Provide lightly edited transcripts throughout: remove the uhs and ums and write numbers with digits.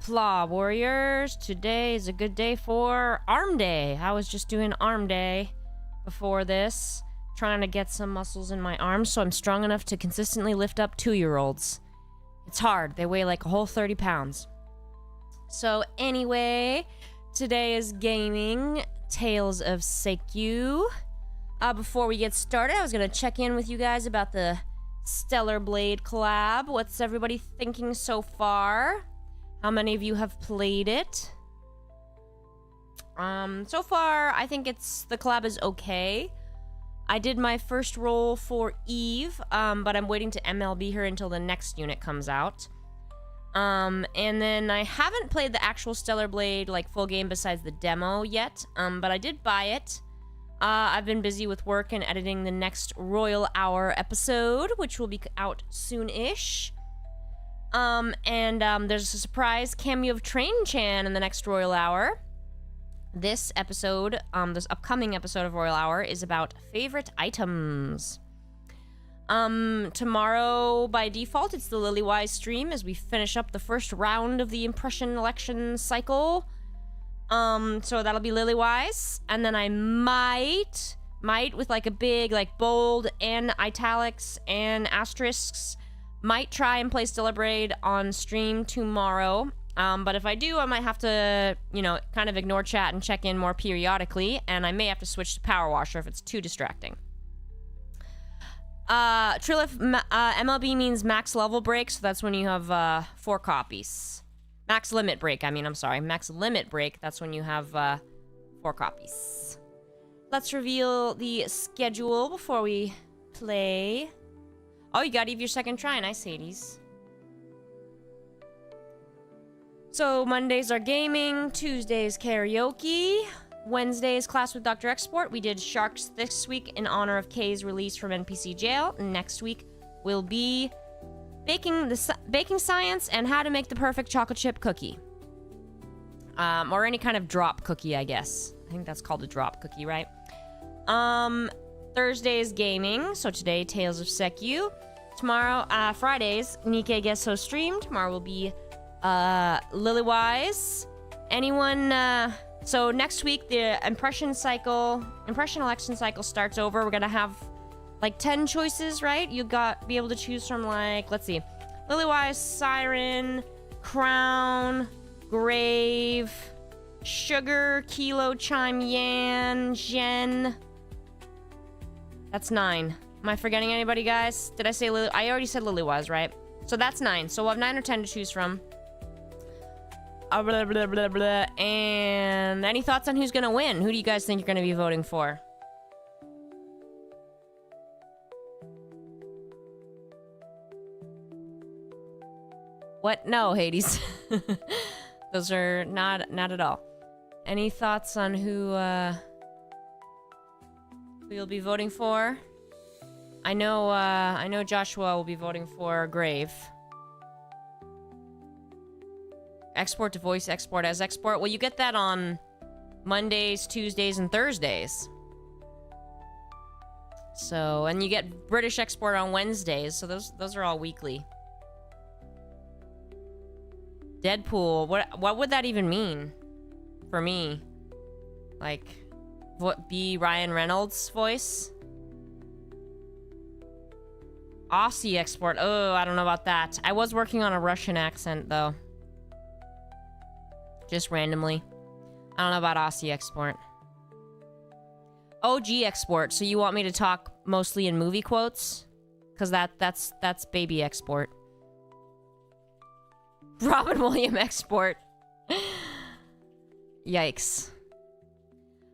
Hoopla, warriors. Today is a good day for arm day. I was just doing arm day before this, trying to get some muscles in my arms so I'm strong enough to consistently lift up 2-year-olds. It's hard. They weigh like a whole 30 pounds. So anyway, today is gaming Tales of Seikyu. Before we get started, I was going to check in with you guys about the Stellar Blade collab. What's everybody thinking so far? How many of you have played it? So far, I think the collab is okay. I did my first roll for Eve, but I'm waiting to MLB her until the next unit comes out. And then I haven't played the actual Stellar Blade, like, full game besides the demo yet, but I did buy it. I've been busy with work and editing the next Royal Hour episode, which will be out soon-ish. There's a surprise cameo of Train Chan in the next Royal Hour. This episode, this upcoming episode of Royal Hour is about favorite items. Tomorrow, by default, it's the Lilywise stream as we finish up the first round of the impression election cycle. So that'll be Lilywise, and then I might with like a big, like, bold and italics and asterisks, might try and play Stellar Blade on stream tomorrow. But if I do, I might have to, you know, kind of ignore chat and check in more periodically, and I may have to switch to Power Washer if it's too distracting. Trilith, MLB means max level break, so that's when you have 4 copies. Max limit break, Max limit break, that's when you have 4 copies. Let's reveal the schedule before we play. Oh, you got Eve your second try. Nice, Hades. So, Mondays are gaming, Tuesdays karaoke, Wednesdays class with Dr. Export. We did Sharks this week in honor of Kay's release from NPC jail. Next week will be baking science and how to make the perfect chocolate chip cookie. Or any kind of drop cookie, I guess. I think that's called a drop cookie, right? Thursdays gaming. So today, Tales of Seikyu. Tomorrow, Fridays, Nikkei Guest Host stream. Tomorrow will be Lilywise. Anyone, so next week, the impression election cycle starts over. We're gonna have like 10 choices, right? Be able to choose from, like, let's see, Lilywise, Siren, Crown, Grave, Sugar, Kilo, Chime, Yan, Zhen. That's 9. Am I forgetting anybody, guys? Did I say I already said Lilywise, right? So that's 9. So we'll have 9 or 10 to choose from. Blah, blah, blah, blah. And any thoughts on who's gonna win? Who do you guys think you're gonna be voting for? What? No, Hades. Those are not at all. Any thoughts on who you'll be voting for? I know Joshua will be voting for Grave. Export to voice, export as export. Well, you get that on Mondays, Tuesdays, and Thursdays. So, and you get British export on Wednesdays, so those are all weekly. Deadpool, what would that even mean for me? Like, what, be Ryan Reynolds' voice? Aussie export, oh, I don't know about that. I was working on a Russian accent, though. Just randomly. I don't know about Aussie export. OG export, so you want me to talk mostly in movie quotes? Because that's baby export. Robin Williams export. Yikes.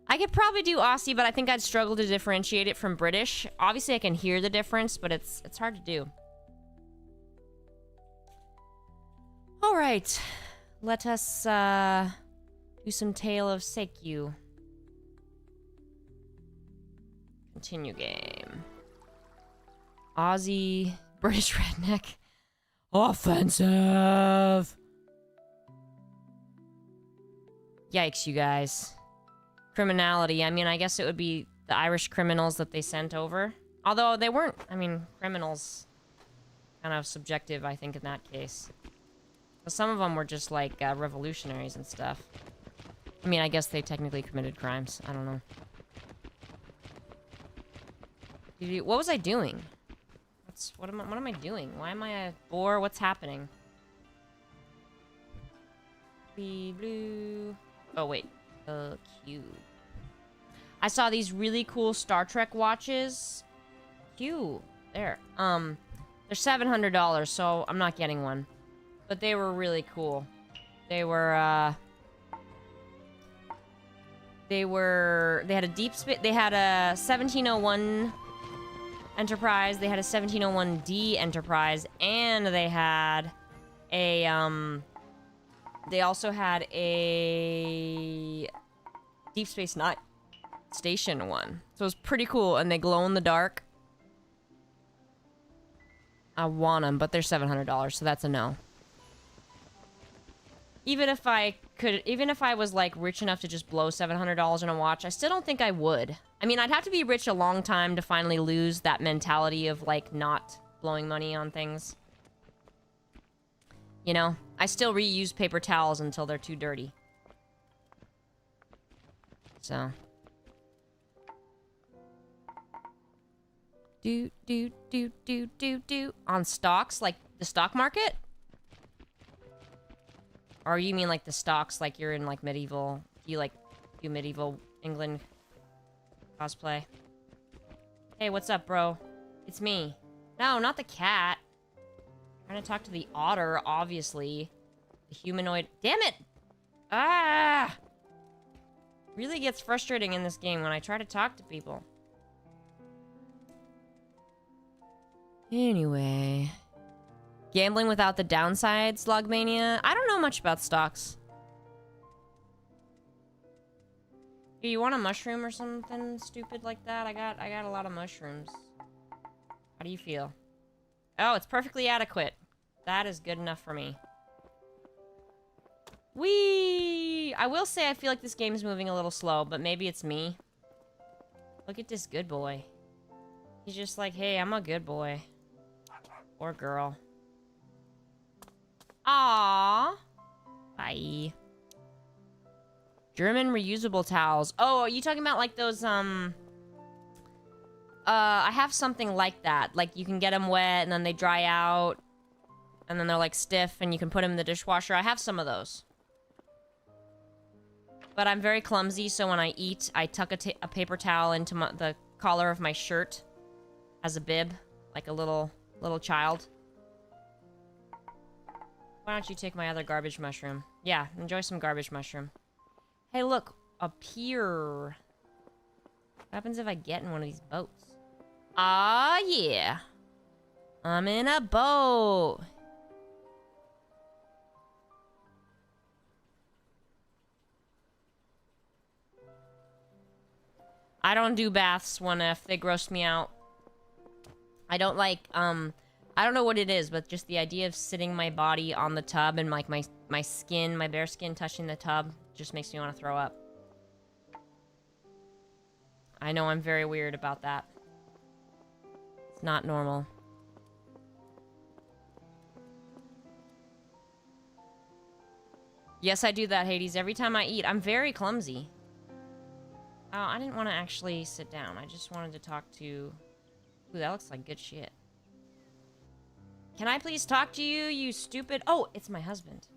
I could probably do Aussie, but I think I'd struggle to differentiate it from British. Obviously, I can hear the difference, but it's hard to do. All right. Let us do some Tale of Seikyu. Continue game. Aussie, British redneck. Offensive! Yikes, you guys. Criminality. I mean, I guess it would be the Irish criminals that they sent over. Although they weren't, I mean, criminals. Kind of subjective, I think, in that case. Some of them were just like revolutionaries and stuff. I mean, I guess they technically committed crimes. I don't know. What was I doing? What am I doing? Why am I a bore? What's happening? Blue. Oh wait. Cute. I saw these really cool Star Trek watches. Cute. There. They're $700, so I'm not getting one. But they were really cool. They had a deep space. They had a 1701 Enterprise. They had a 1701D Enterprise, and they had a They also had a Deep Space Nine Station one. So it was pretty cool, and they glow in the dark. I want them, but they're $700, so that's a no. Even if I was like rich enough to just blow $700 on a watch, I still don't think I would. I mean, I'd have to be rich a long time to finally lose that mentality of like not blowing money on things. You know, I still reuse paper towels until they're too dirty. So. Do. On stocks, like the stock market? Or you mean like the stocks, like you're in like medieval, you like do medieval England cosplay? Hey, what's up, bro? It's me. No, not the cat. I'm trying to talk to the otter, obviously. The humanoid. Damn it! Ah! Really gets frustrating in this game when I try to talk to people. Anyway. Gambling without the downside, Slugmania? I don't know much about stocks. Hey, you want a mushroom or something stupid like that? I got a lot of mushrooms. How do you feel? Oh, it's perfectly adequate. That is good enough for me. Whee! I will say I feel like this game is moving a little slow, but maybe it's me. Look at this good boy. He's just like, hey, I'm a good boy. Or girl. Aww. Bye. German reusable towels. Oh, are you talking about like those, I have something like that. Like, you can get them wet, and then they dry out. And then they're, like, stiff, and you can put them in the dishwasher. I have some of those. But I'm very clumsy, so when I eat, I tuck a paper towel into the collar of my shirt as a bib. Like a little child. Why don't you take my other garbage mushroom? Yeah, enjoy some garbage mushroom. Hey, look. A pier. What happens if I get in one of these boats? Ah, yeah. I'm in a boat. I don't do baths, 1F. They gross me out. I don't like, I don't know what it is, but just the idea of sitting my body on the tub and like my skin, my bare skin touching the tub just makes me want to throw up. I know I'm very weird about that. It's not normal. Yes, I do that, Hades. Every time I eat, I'm very clumsy. Oh, I didn't want to actually sit down. I just wanted to talk to... Ooh, that looks like good shit. Can I please talk to you, you stupid... Oh, it's my husband.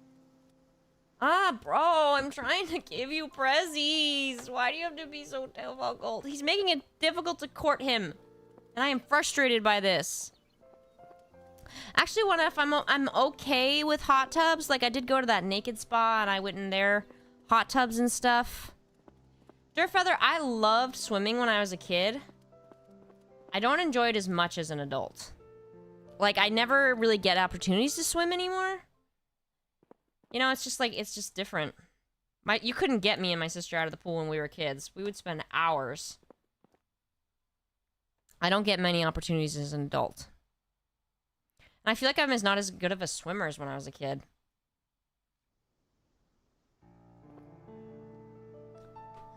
Ah, bro, I'm trying to give you prezzies. Why do you have to be so difficult? He's making it difficult to court him. And I am frustrated by this. Actually, what if I'm okay with hot tubs? Like, I did go to that naked spa, and I went in there. Hot tubs and stuff. Dirtfeather, I loved swimming when I was a kid. I don't enjoy it as much as an adult. Like, I never really get opportunities to swim anymore. You know, it's just like, it's just different. You couldn't get me and my sister out of the pool when we were kids. We would spend hours. I don't get many opportunities as an adult. And I feel like I'm not as good of a swimmer as when I was a kid.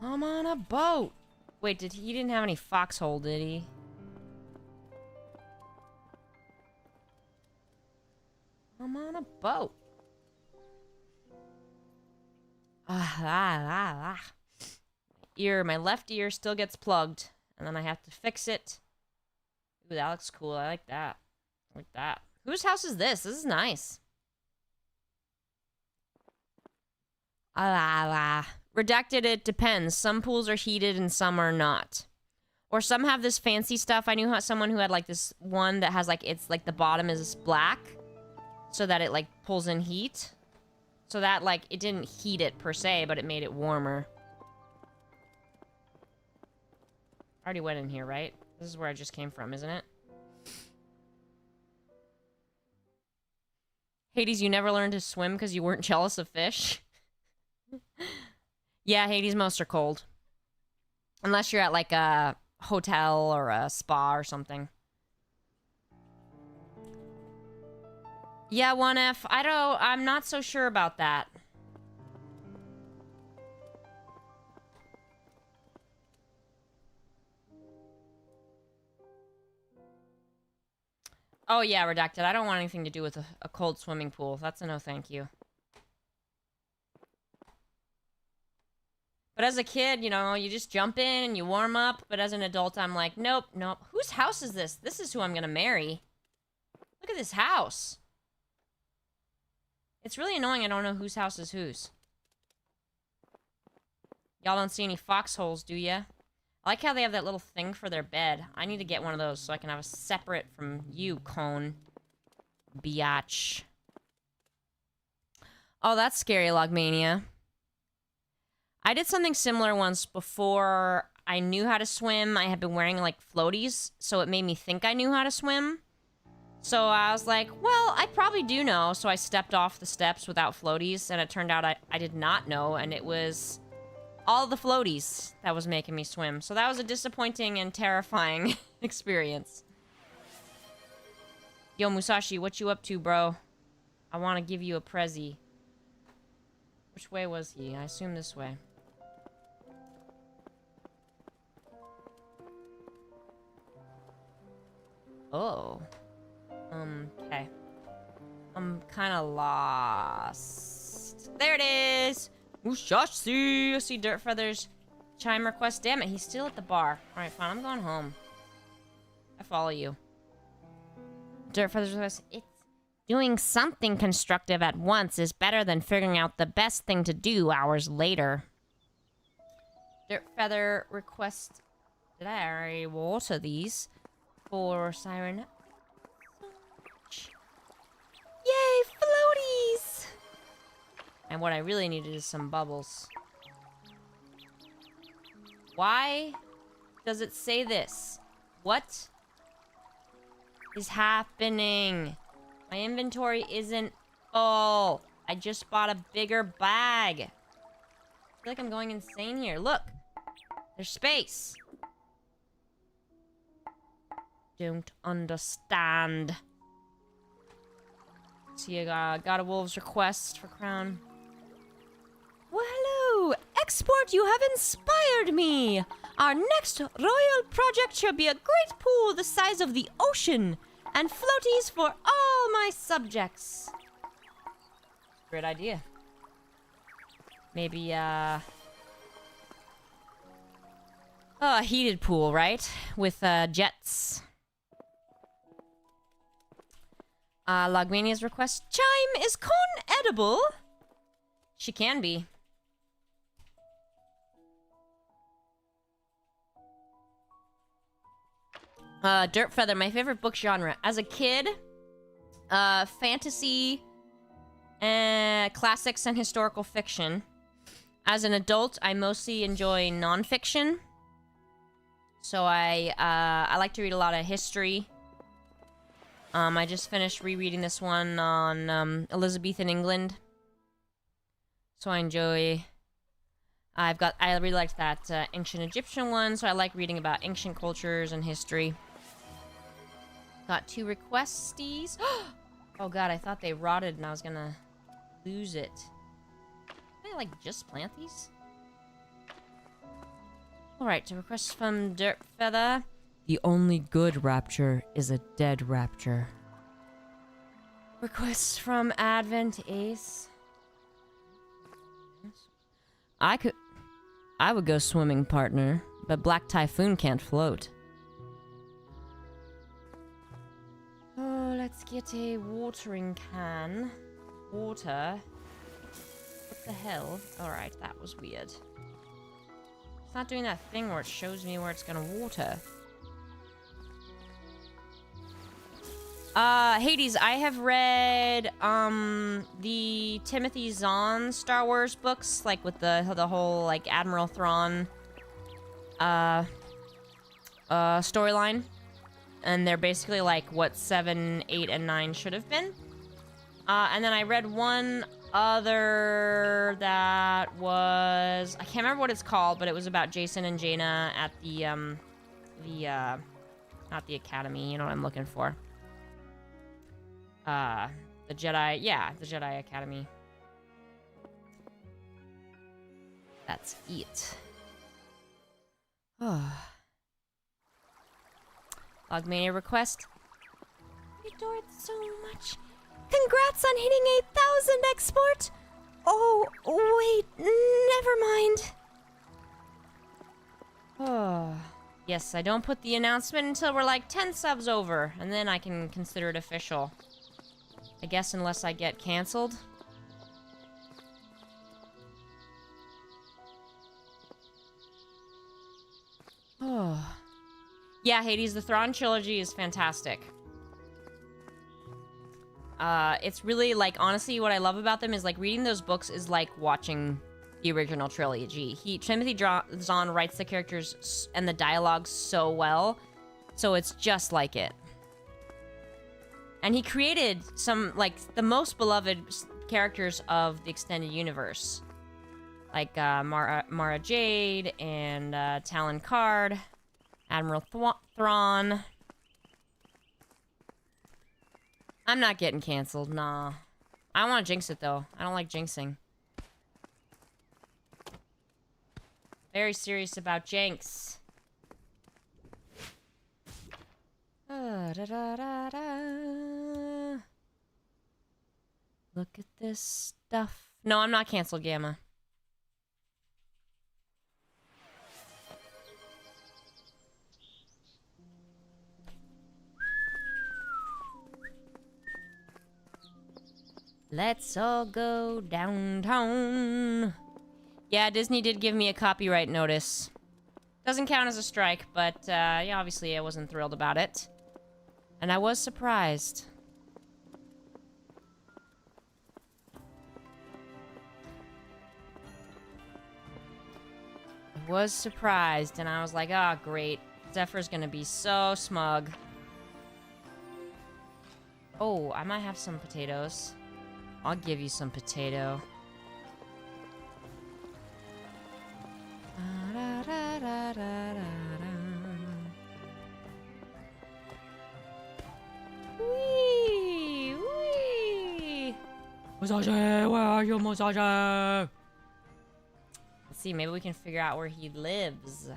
I'm on a boat. Wait, he didn't have any foxhole, did he? I'm on a boat. My left ear still gets plugged, and then I have to fix it. Ooh, that looks cool. I like that. I like that. Whose house is this? This is nice. Redacted, it depends. Some pools are heated and some are not. Or some have this fancy stuff. I knew someone who had like this one that has like, it's like the bottom is black so that it like pulls in heat. So that like, it didn't heat it per se, but it made it warmer. I already went in here, right? This is where I just came from, isn't it? Hades, you never learned to swim because you weren't jealous of fish? Yeah, Hades, most are cold. Unless you're at like a hotel or a spa or something. Yeah, 1F. I'm not so sure about that. Oh yeah, redacted. I don't want anything to do with a cold swimming pool. That's a no thank you. But as a kid, you know, you just jump in and you warm up. But as an adult, I'm like, nope, nope. Whose house is this? This is who I'm gonna marry. Look at this house. It's really annoying I don't know whose house is whose. Y'all don't see any foxholes, do ya? I like how they have that little thing for their bed. I need to get one of those so I can have a separate from you, cone. Biatch. Oh, that's scary, Logmania. I did something similar once before I knew how to swim. I had been wearing, like, floaties, so it made me think I knew how to swim. So I was like, well, I probably do know. So I stepped off the steps without floaties, and it turned out I did not know, and it was all the floaties that was making me swim. So that was a disappointing and terrifying experience. Yo, Musashi, what you up to, bro? I want to give you a prezi. Which way was he? I assume this way. Oh. Okay. I'm kind of lost. There it is! Musashi! I see Dirt Feather's chime request. Damn it, he's still at the bar. Alright, fine, I'm going home. I follow you. Dirt Feather's request. It's doing something constructive at once is better than figuring out the best thing to do hours later. Dirt Feather request. Did I already water these? For Siren. Yay, floaties! And what I really needed is some bubbles. Why does it say this? What is happening? My inventory isn't full. I just bought a bigger bag. I feel like I'm going insane here. Look, there's space. Don't understand. See, I got a wolf's request for crown. Well, hello! Export, you have inspired me! Our next royal project shall be a great pool the size of the ocean, and floaties for all my subjects. Great idea. Maybe, a heated pool, right? With, jets. Logmania's request. Chime, is corn edible? She can be. Dirt Feather, my favorite book genre. As a kid, fantasy, classics, and historical fiction. As an adult, I mostly enjoy nonfiction. So I like to read a lot of history. I just finished rereading this one on Elizabethan England. So I enjoy. I really liked that ancient Egyptian one, so I like reading about ancient cultures and history. Got 2 requesties. Oh god, I thought they rotted and I was gonna lose it. Can I like just plant these? Alright, a request from Dirt Feather. The only good rapture is a dead rapture. Request from Advent Ace. I would go swimming, partner, but Black Typhoon can't float. Oh, let's get a watering can. Water. What the hell? Alright, that was weird. It's not doing that thing where it shows me where it's gonna water. Hades, I have read, the Timothy Zahn Star Wars books, like, with the whole, like, Admiral Thrawn, storyline. And they're basically, like, what 7, 8, and 9 should have been. And then I read one other that was... I can't remember what it's called, but it was about Jason and Jaina at the, not the Academy, you know what I'm looking for. The Jedi... Yeah, the Jedi Academy. That's it. Oh. Logmania request. I adore it so much. Congrats on hitting 8,000 export! Oh, wait, never mind. Oh. Yes, I don't put the announcement until we're like 10 subs over, and then I can consider it official. I guess unless I get canceled. Oh. Yeah, Hades, the Thrawn trilogy is fantastic. It's really, like, honestly, what I love about them is, like, reading those books is like watching the original trilogy. Timothy Zahn writes the characters and the dialogue so well, so it's just like it. And he created some, like, the most beloved characters of the extended universe. Like, Mara Jade and, Talon Card, Admiral Thrawn. I'm not getting canceled, nah. I don't want to jinx it, though. I don't like jinxing. Very serious about jinx. Da, da, da, da. Look at this stuff. No, I'm not canceled, Gamma. Let's all go downtown. Yeah, Disney did give me a copyright notice. Doesn't count as a strike, but yeah, obviously I wasn't thrilled about it. And I was surprised. I was surprised, and I was like, oh, great. Zephyr's gonna be so smug. Oh, I might have some potatoes. I'll give you some potato. Wee! Wee! Musashi! Where are you, Musashi? Let's see, maybe we can figure out where he lives.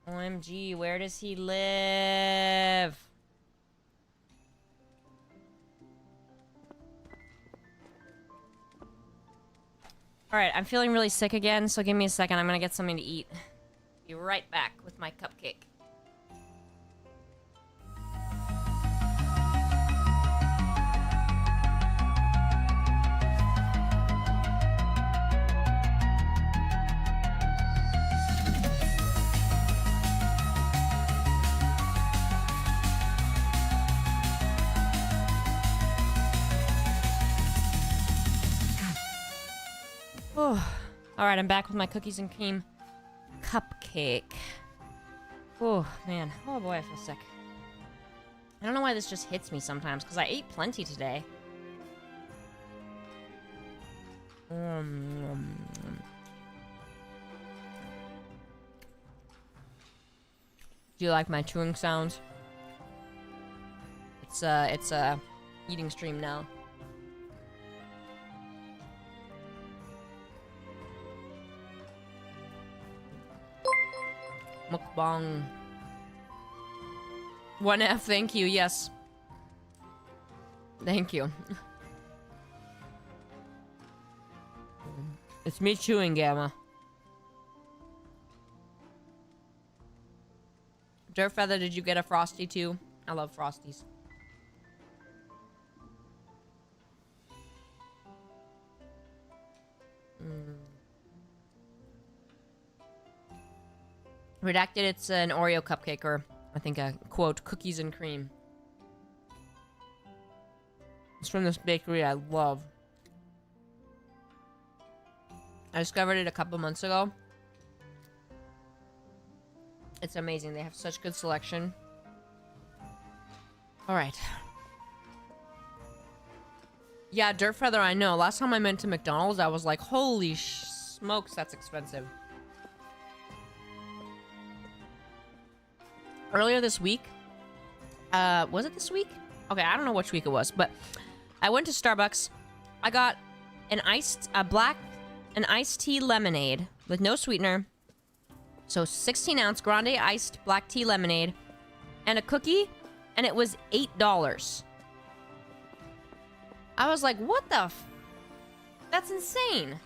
OMG, where does he live? Alright, I'm feeling really sick again, so give me a second. I'm gonna get something to eat. Be right back with my cupcake. Oh. Alright, I'm back with my cookies and cream cupcake. Oh, man. Oh, boy, I feel sick. I don't know why this just hits me sometimes, because I ate plenty today. Do you like my chewing sounds? It's a eating stream now. Mukbang. 1F, thank you, yes. Thank you. It's me chewing, Gamma. Dirt Feather, did you get a Frosty too? I love Frosties. Redacted, it's an Oreo cupcake, or I think a quote, cookies and cream. It's from this bakery I love. I discovered it a couple months ago. It's amazing. They have such good selection. All right. Yeah, Dirt Feather, I know. Last time I went to McDonald's, I was like, holy smokes, that's expensive. Earlier this week, was it this week? Okay, I don't know which week it was, but I went to Starbucks. I got an iced tea lemonade with no sweetener. So 16-ounce grande iced black tea lemonade and a cookie, and it was $8. I was like, what the that's insane.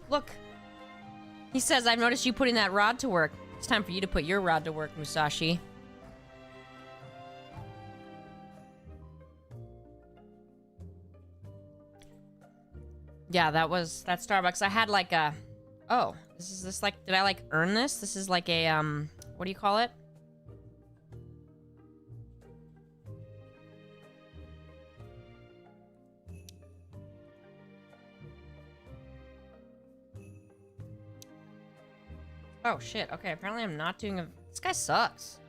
Look. He says, I've noticed you putting that rod to work. It's time for you to put your rod to work, Musashi. Yeah, that Starbucks. I had like a... Oh, is this like... Did I like earn this? This is like a, what do you call it? Oh, shit. Okay, apparently I'm not doing a... This guy sucks.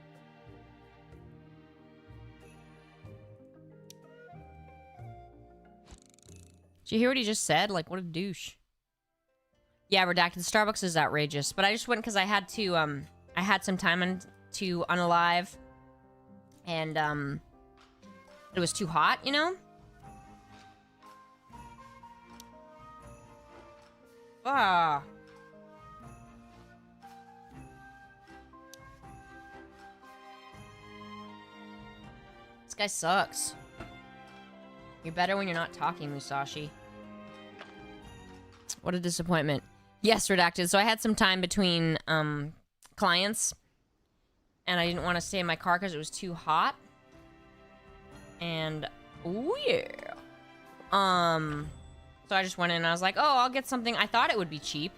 Did you hear what he just said? Like, what a douche. Yeah, Redacted. Starbucks is outrageous. But I just went because I had to, I had some time to unalive. And, it was too hot, you know? Ah. This guy sucks. You're better when you're not talking, Musashi. What a disappointment. Yes, Redacted. So I had some time between clients, and I didn't want to stay in my car because it was too hot. And oh yeah. So I just went in and I was like, oh, I'll get something. I thought it would be cheap.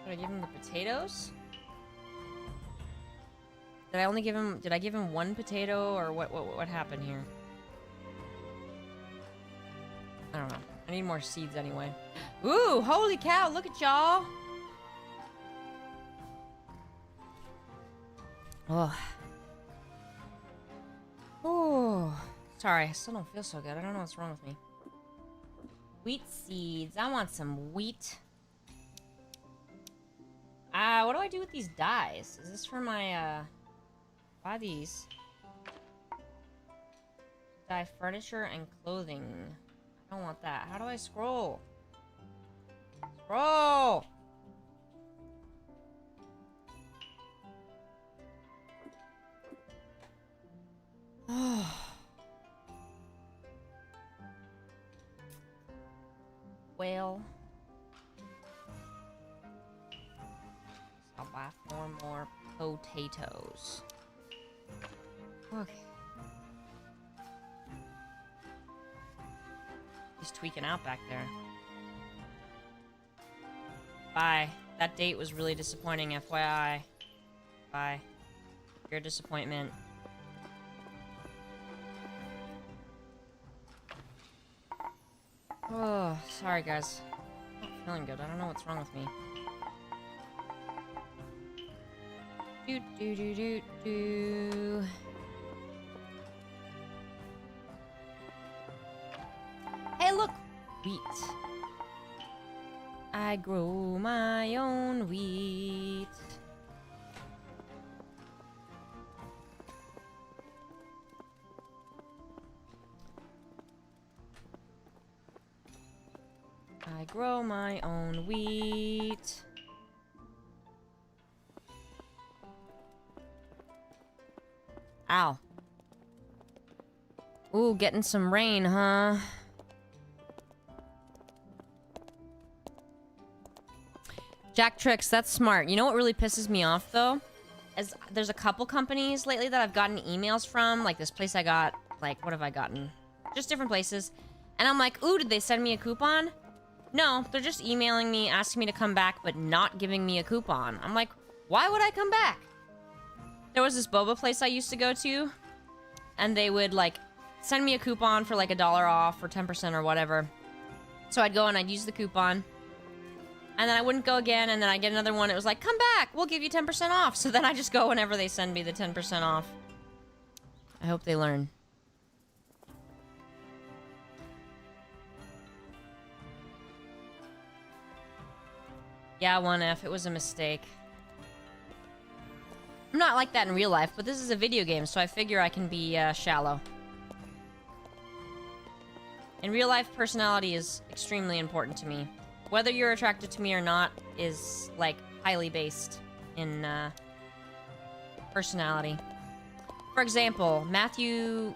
Did I give him the potatoes? Did I only give him... Did I give him one potato, or what happened here? I don't know. I need more seeds anyway. Ooh, holy cow, look at y'all. Oh. Oh. Sorry, I still don't feel so good. I don't know what's wrong with me. Wheat seeds. I want some wheat. What do I do with these dyes? Is this for my, buy these. Dye furniture and clothing. I don't want that. How do I scroll? Scroll! Well, I'll buy 4 more potatoes. Okay. He's tweaking out back there. Bye. That date was really disappointing, FYI. Bye. Your disappointment. Oh, sorry guys. I'm not feeling good. I don't know what's wrong with me. Do do do do do. Hey, look! Wheat. I grow my own wheat. I grow my own wheat. Ooh, getting some rain, huh? Jack Tricks, that's smart. You know what really pisses me off, though? Is there's a couple companies lately that I've gotten emails from. Like, this place I got, like, what have I gotten? Just different places. And I'm like, ooh, did they send me a coupon? No, they're just emailing me, asking me to come back, but not giving me a coupon. I'm like, why would I come back? There was this boba place I used to go to, and they would, like, send me a coupon for, like, $1 off or 10% or whatever. So I'd go and I'd use the coupon. And then I wouldn't go again, and then I'd get another one. It was like, come back, we'll give you 10% off. So then I just go whenever they send me the 10% off. I hope they learn. Yeah, 1F, it was a mistake. I'm not like that in real life, but this is a video game, so I figure I can be shallow. In real life, personality is extremely important to me. Whether you're attracted to me or not is, like, highly based in personality. For example, Matthew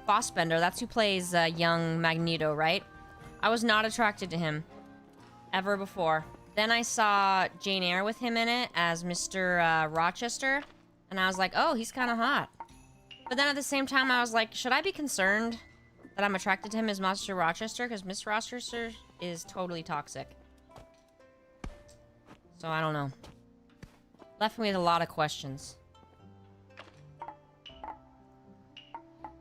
Fossbender, that's who plays young Magneto, right? I was not attracted to him ever before. Then I saw Jane Eyre with him in it as Mr. Rochester, and I was like, oh, he's kind of hot. But then at the same time, I was like, should I be concerned that I'm attracted to him as Mr. Rochester? Because Miss Rochester is totally toxic. So I don't know. Left me with a lot of questions.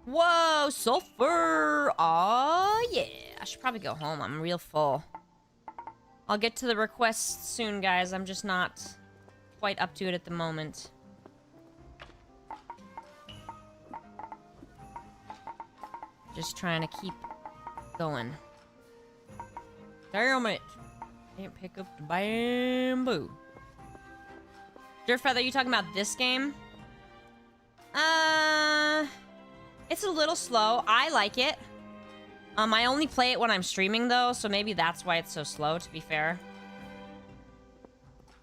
Whoa, sulfur! Aw, yeah. I should probably go home. I'm real full. I'll get to the requests soon, guys. I'm just not quite up to it at the moment. Just trying to keep going. Damn it. Can't pick up the bamboo. Dirtfeather, you talking about this game? It's a little slow. I like it. I only play it when I'm streaming, though, so maybe that's why it's so slow, to be fair.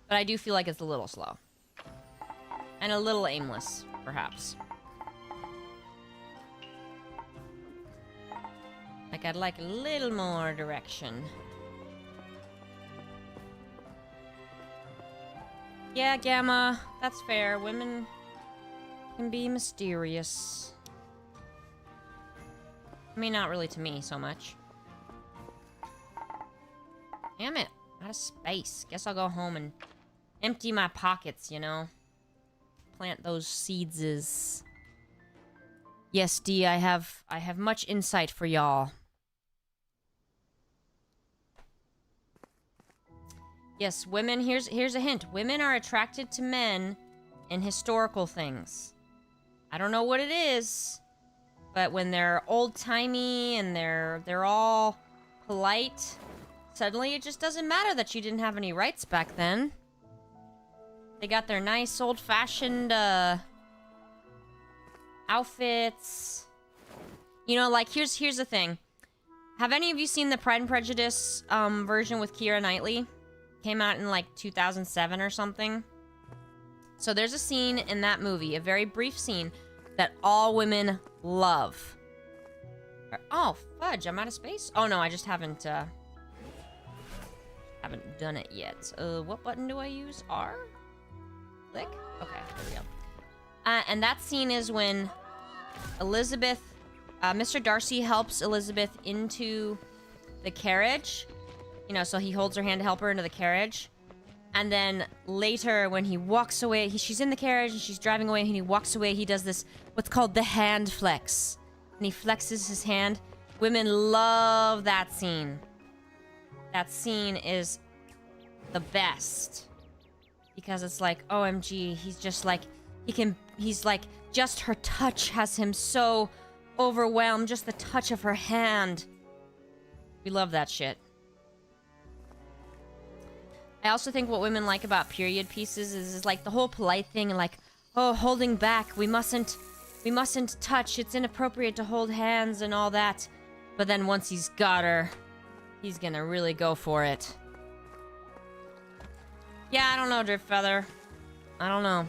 But I do feel like it's a little slow. And a little aimless, perhaps. Like, I'd like a little more direction. Yeah, Gamma, that's fair. Women can be mysterious. I mean, not really to me so much. Damn it. Out of space. Guess I'll go home and empty my pockets, you know? Plant those seeds. Yes, D, I have much insight for y'all. Yes, women, here's a hint. Women are attracted to men in historical things. I don't know what it is, but when they're old-timey and they're all polite, suddenly it just doesn't matter that you didn't have any rights back then. They got their nice old-fashioned outfits. You know, like, here's the thing. Have any of you seen the Pride and Prejudice version with Keira Knightley? Came out in like 2007 or something. So there's a scene in that movie, a very brief scene, that all women love. Oh, fudge, I'm out of space? Oh no, I just haven't done it yet. What button do I use? R? Click? Okay, there we go. And that scene is when Elizabeth, Mr. Darcy helps Elizabeth into the carriage. You know, so he holds her hand to help her into the carriage. And then later, when he walks away, she's in the carriage and she's driving away, and he walks away, he does this, what's called the hand flex. And he flexes his hand. Women love that scene. That scene is the best. Because it's like, OMG, he's just like, he's like, just her touch has him so overwhelmed. Just the touch of her hand. We love that shit. I also think what women like about period pieces is like the whole polite thing, like, oh, holding back, we mustn't touch, it's inappropriate to hold hands and all that. But then once he's got her, he's gonna really go for it. Yeah, I don't know, Driftfeather. I don't know.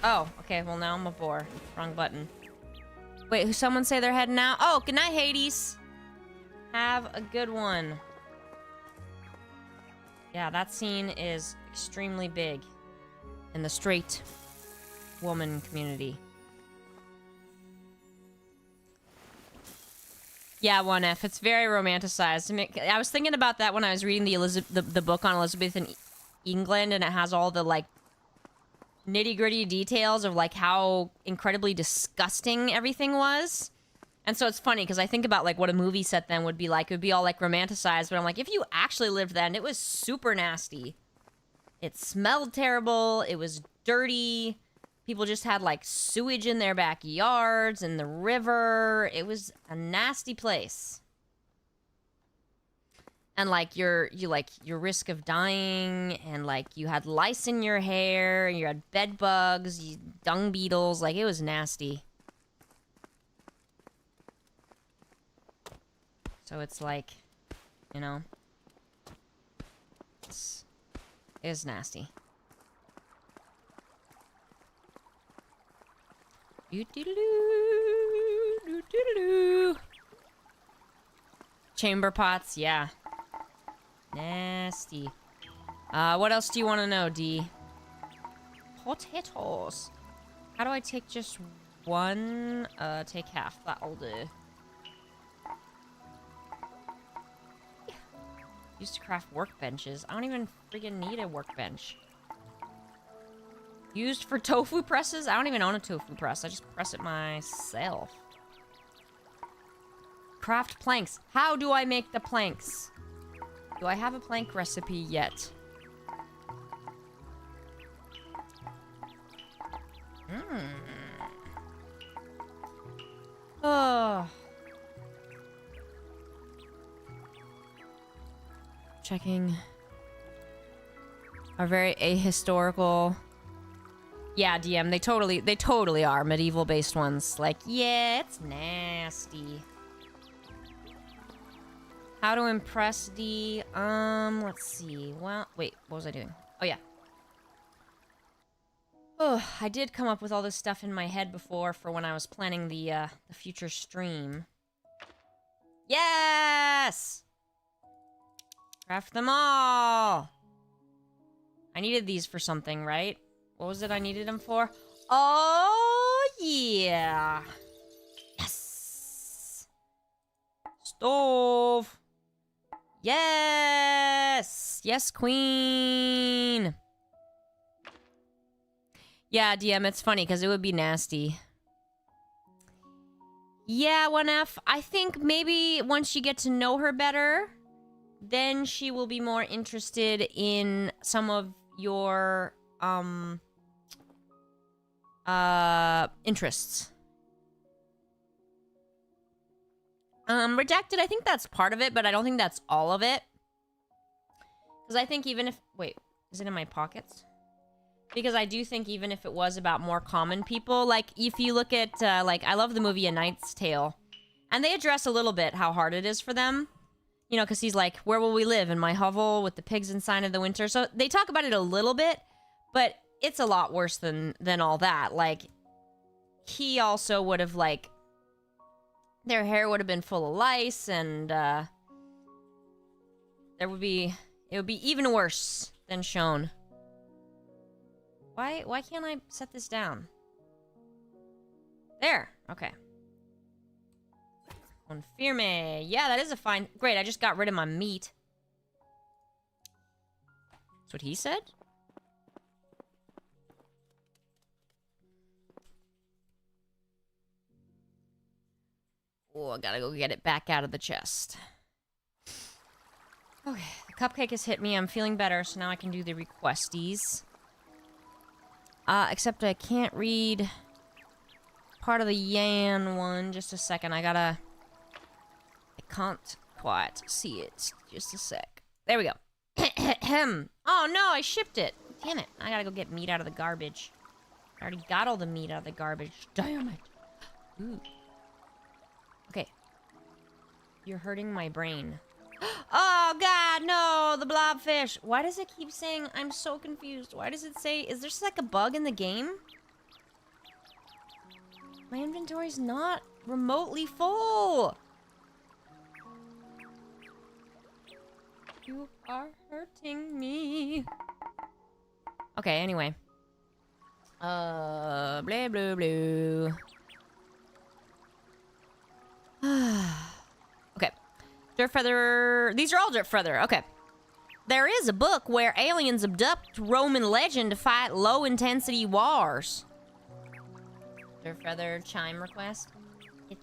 Oh, okay, well now I'm a bore. Wrong button. Wait, someone say they're heading out? Oh, good night, Hades. Have a good one. Yeah, that scene is extremely big in the straight woman community. Yeah, 1F. It's very romanticized. I was thinking about that when I was reading the book on Elizabethan England, and it has all the, like, nitty-gritty details of, like, how incredibly disgusting everything was. And so it's funny, because I think about, like, what a movie set then would be like. It would be all, like, romanticized, but I'm like, if you actually lived then, it was super nasty. It smelled terrible. It was dirty. People just had, like, sewage in their backyards and the river. It was a nasty place. And, like, your risk of dying, and, like, you had lice in your hair, and you had bed bugs, dung beetles. Like, it was nasty. So it's like, you know, it is nasty. Chamber pots, yeah. Nasty. What else do you want to know, D? Potatoes. How do I take just one? Take half. That'll do. Used to craft workbenches. I don't even freaking need a workbench. Used for tofu presses? I don't even own a tofu press. I just press it myself. Craft planks. How do I make the planks? Do I have a plank recipe yet? Oh. Checking. Are very ahistorical. Yeah, DM, they totally are medieval-based ones. Like, yeah, it's nasty. How to impress D? Let's see. Well, wait, what was I doing? Oh, yeah. Oh, I did come up with all this stuff in my head before for when I was planning the future stream. Yes! Craft them all! I needed these for something, right? What was it I needed them for? Oh, yeah! Yes! Stove! Yes! Yes, queen! Yeah, DM, it's funny, because it would be nasty. Yeah, 1F, I think maybe once you get to know her better, then she will be more interested in some of your, interests. Redacted, I think that's part of it, but I don't think that's all of it. Because I think even if... Wait, is it in my pockets? Because I do think even if it was about more common people, like, if you look at, like, I love the movie A Knight's Tale. And they address a little bit how hard it is for them. You know, because he's like, where will we live? In my hovel with the pigs inside of the winter. So they talk about it a little bit, but it's a lot worse than all that. Like, he also would have, like, their hair would have been full of lice, and, it would be even worse than shown. Why can't I set this down? There, okay. Confirme. Yeah, that is a fine... Great, I just got rid of my meat. That's what he said? Oh, I gotta go get it back out of the chest. Okay, the cupcake has hit me. I'm feeling better, so now I can do the requesties. Except I can't read part of the Yan one. Just a second, I can't quite see it. Just a sec. There we go. Oh no, I shipped it. Damn it. I gotta go get meat out of the garbage. I already got all the meat out of the garbage. Damn it. Ooh. Okay. You're hurting my brain. Oh god, no! The blobfish! Why does it keep saying... I'm so confused. Why does it say... Is there just like a bug in the game? My inventory's not remotely full. You are hurting me. Okay, anyway. Blah, blah, blah. Okay. Dirt feather. These are all dirt feather. Okay. There is a book where aliens abduct Roman legend to fight low-intensity wars. Dirt feather chime request. It's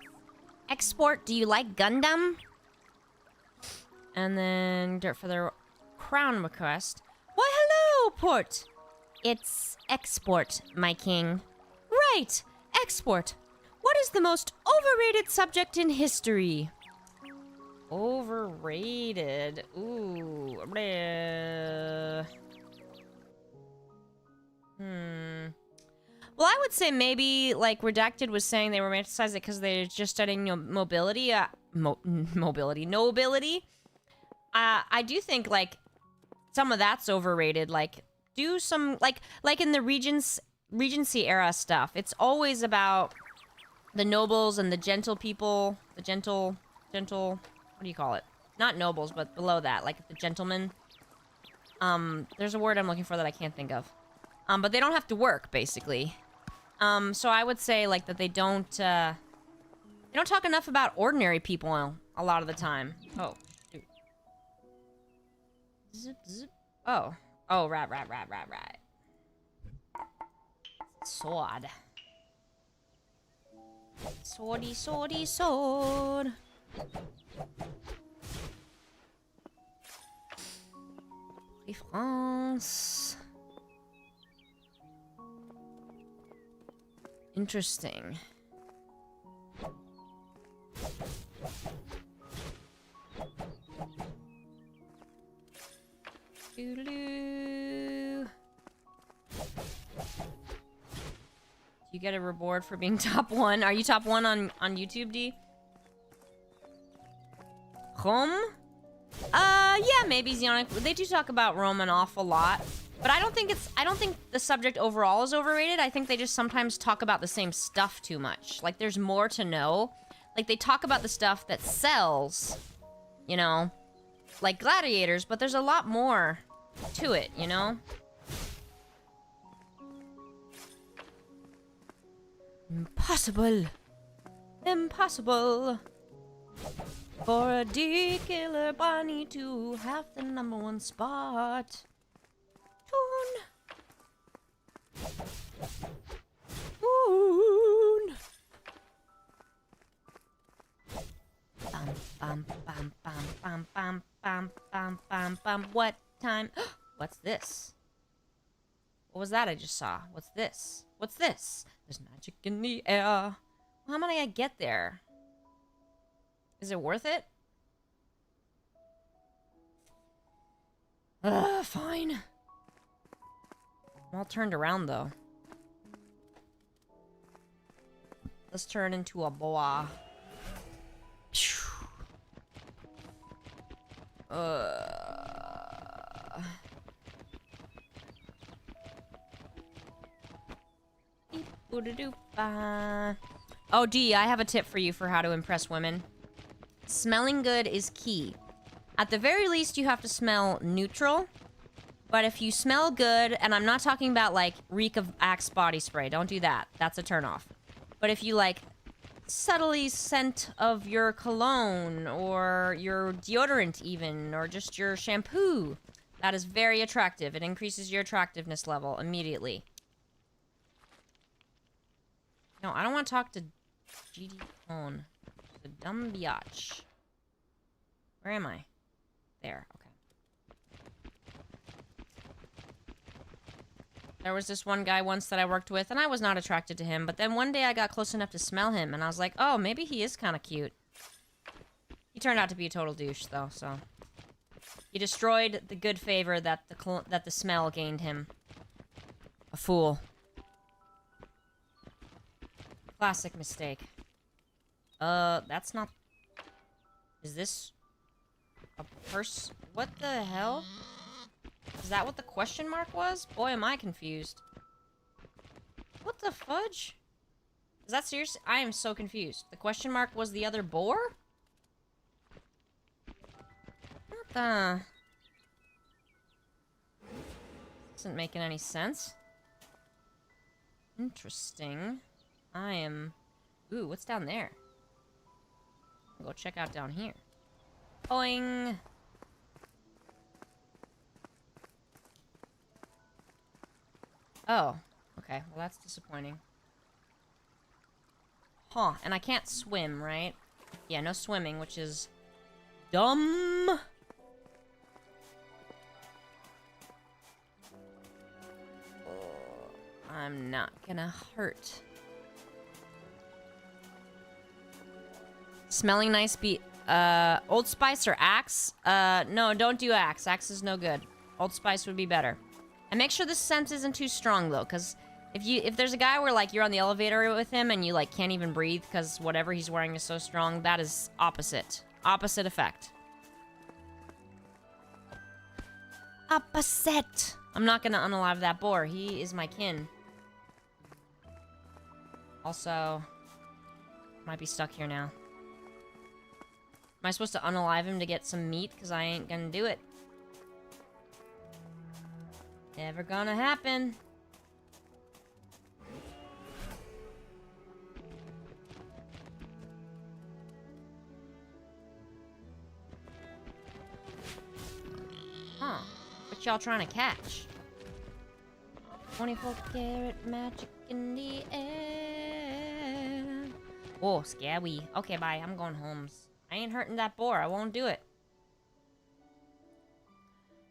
export. Do you like Gundam? And then dirt feather crown request. Why, hello, port. It's export, my king. Right, export. What is the most overrated subject in history? Overrated. Ooh. Well, I would say maybe, like, Redacted was saying they romanticize it because they're just studying mobility. Nobility. I do think, like, some of that's overrated. Like, do some, like in the Regency era stuff. It's always about the nobles and the gentle people. The gentle, what do you call it? Not nobles, but below that, like the gentlemen. There's a word I'm looking for that I can't think of. But they don't have to work, basically. So I would say, like, that they don't talk enough about ordinary people a lot of the time. Oh, shoot. Zip, zip. Oh, right. Sword. Swordy, sword. France. Interesting. Doodaloo. You get a reward for being top 1. Are you top 1 on YouTube, D? Rome? Yeah, maybe Xeonic. They do talk about Rome an awful lot. But I don't think the subject overall is overrated. I think they just sometimes talk about the same stuff too much. Like, there's more to know. Like, they talk about the stuff that sells, you know, like gladiators, but there's a lot more to it, you know? Impossible. Impossible. For a D-killer bunny to have the #1 spot. Moon. Bum, bum, bum, bum, bum, bum, bum, bum, bum. What time? What's this? What was that I just saw? What's this? What's this? There's magic in the air. Well, how many I get there? Is it worth it? Fine. I'm all turned around, though. Let's turn into a boa. Oh, D, I have a tip for you for how to impress women. Smelling good is key. At the very least, you have to smell neutral. But if you smell good, and I'm not talking about, like, reek of Axe body spray. Don't do that. That's a turnoff. But if you, like, subtly scent of your cologne, or your deodorant even, or just your shampoo, that is very attractive. It increases your attractiveness level immediately. No, I don't want to talk to GD Cone. The dumb biatch. Where am I? There, okay. There was this one guy once that I worked with, and I was not attracted to him, but then one day I got close enough to smell him, and I was like, oh, maybe he is kind of cute. He turned out to be a total douche, though, so... He destroyed the good favor that the smell gained him. A fool. Classic mistake. That's not... Is this... a purse? What the hell? Is that what the question mark was? Boy, am I confused. What the fudge? Is that serious? I am so confused. The question mark was the other boar? What the... This isn't making any sense. Interesting. I am... Ooh, what's down there? I'll go check out down here. Boing! Oh. Okay, well that's disappointing. Huh, and I can't swim, right? Yeah, no swimming, which is... dumb! I'm not gonna hurt. Smelling nice beat. Old Spice or Axe? No, don't do Axe. Axe is no good. Old Spice would be better. And make sure the scent isn't too strong, though, because if there's a guy where, like, you're on the elevator with him and you, like, can't even breathe because whatever he's wearing is so strong, that is opposite. Opposite effect. Opposite! I'm not gonna unalive that boar. He is my kin. Also, might be stuck here now. Am I supposed to unalive him to get some meat? Because I ain't gonna do it. Never gonna happen. Huh. What y'all trying to catch? 24 karat magic in the air. Whoa, scabby. Okay, bye. I'm going home. I ain't hurting that boar. I won't do it.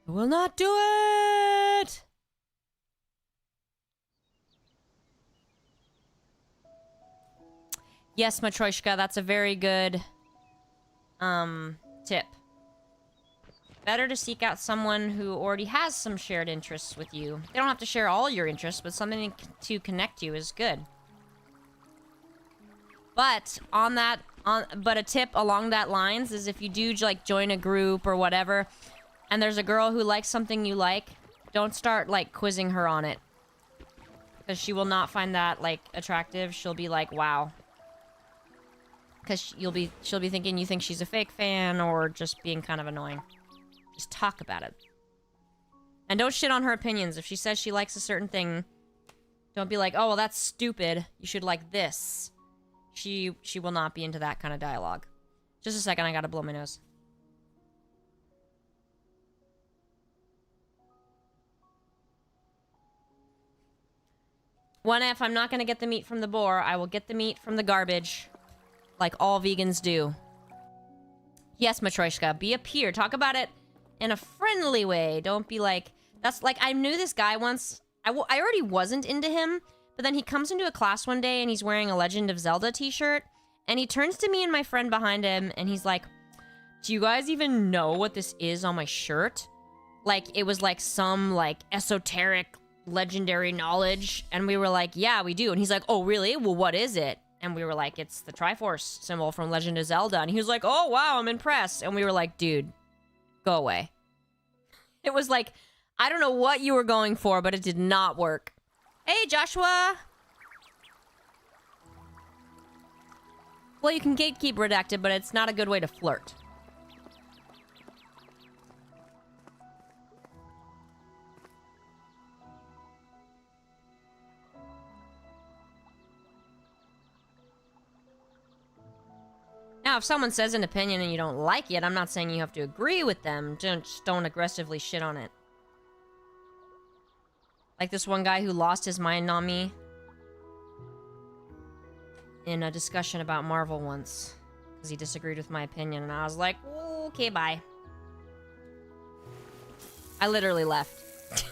I will not do it! Yes, Matryoshka, that's a very good, tip. Better to seek out someone who already has some shared interests with you. They don't have to share all your interests, but something to connect you is good. But but a tip along that lines is if you do like join a group or whatever, and there's a girl who likes something you like, don't start like quizzing her on it, because she will not find that like attractive. She'll be like, wow, because she'll be thinking you think she's a fake fan or just being kind of annoying. Just talk about it. And don't shit on her opinions. If she says she likes a certain thing, don't be like, oh, well, that's stupid. You should like this. She will not be into that kind of dialogue. Just a second, I gotta blow my nose. If I'm not gonna get the meat from the boar, I will get the meat from the garbage. Like all vegans do. Yes, Matryoshka, be a peer. Talk about it in a friendly way. Don't be like... That's like, I knew this guy once. I already wasn't into him, but then he comes into a class one day and he's wearing a Legend of Zelda t-shirt. And he turns to me and my friend behind him and he's like, do you guys even know what this is on my shirt? Like, it was like some like esoteric legendary knowledge. And we were like, yeah, we do. And he's like, oh, really? Well, what is it? And we were like, it's the Triforce symbol from Legend of Zelda. And he was like, oh, wow, I'm impressed. And we were like, dude, go away. It was like, I don't know what you were going for, but it did not work. Hey, Joshua! Well, you can gatekeep redacted, but it's not a good way to flirt. Now, if someone says an opinion and you don't like it, I'm not saying you have to agree with them. Just don't aggressively shit on it. Like this one guy who lost his mind on me in a discussion about Marvel once. Because he disagreed with my opinion, and I was like, okay, bye. I literally left.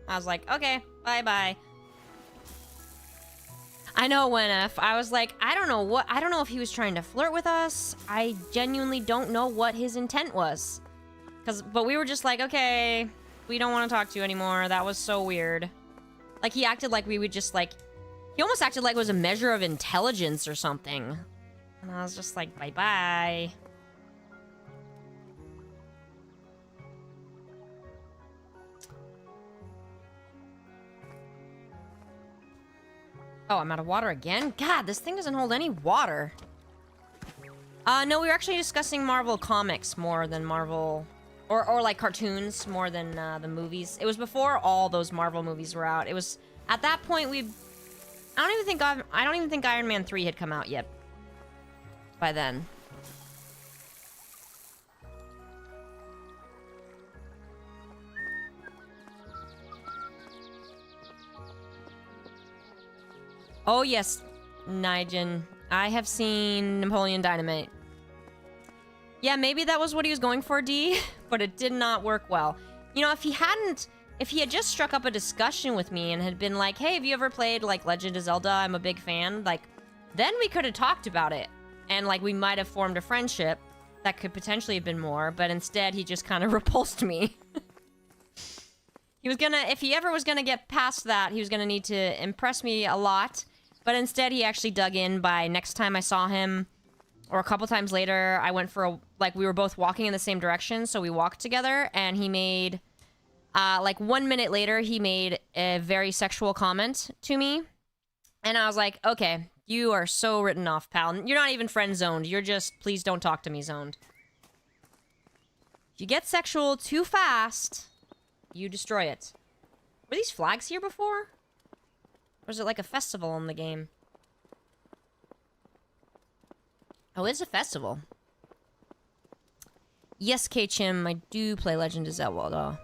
I was like, okay, bye-bye. I know Wenef. I was like, I don't know if he was trying to flirt with us. I genuinely don't know what his intent was. But we were just like, okay, we don't want to talk to you anymore. That was so weird. Like, he acted like we would just, like... He almost acted like it was a measure of intelligence or something. And I was just like, bye-bye. Oh, I'm out of water again? God, this thing doesn't hold any water. No, we were actually discussing Marvel comics more than Marvel... Or like cartoons more than the movies. It was before all those Marvel movies were out. It was... At that point, I don't even think Iron Man 3 had come out yet. By then. Oh yes, Nigel. I have seen Napoleon Dynamite. Yeah, maybe that was what he was going for, D, but it did not work well. You know, if he had just struck up a discussion with me and had been like, hey, have you ever played, like, Legend of Zelda? I'm a big fan. Like, then we could have talked about it. And, like, we might have formed a friendship that could potentially have been more, but instead he just kind of repulsed me. He was gonna, if he ever was gonna get past that, he was gonna need to impress me a lot. But instead he actually dug in by next time I saw him, or a couple times later, I went for a, like, we were both walking in the same direction, so we walked together, and he made, like, 1 minute later, he made a very sexual comment to me. And I was like, okay, you are so written off, pal. You're not even friend zoned. You're just, please don't talk to me zoned. If you get sexual too fast, you destroy it. Were these flags here before? Or is it like a festival in the game? Oh, it's a festival. Yes, K-Chim, I do play Legend of Zelda.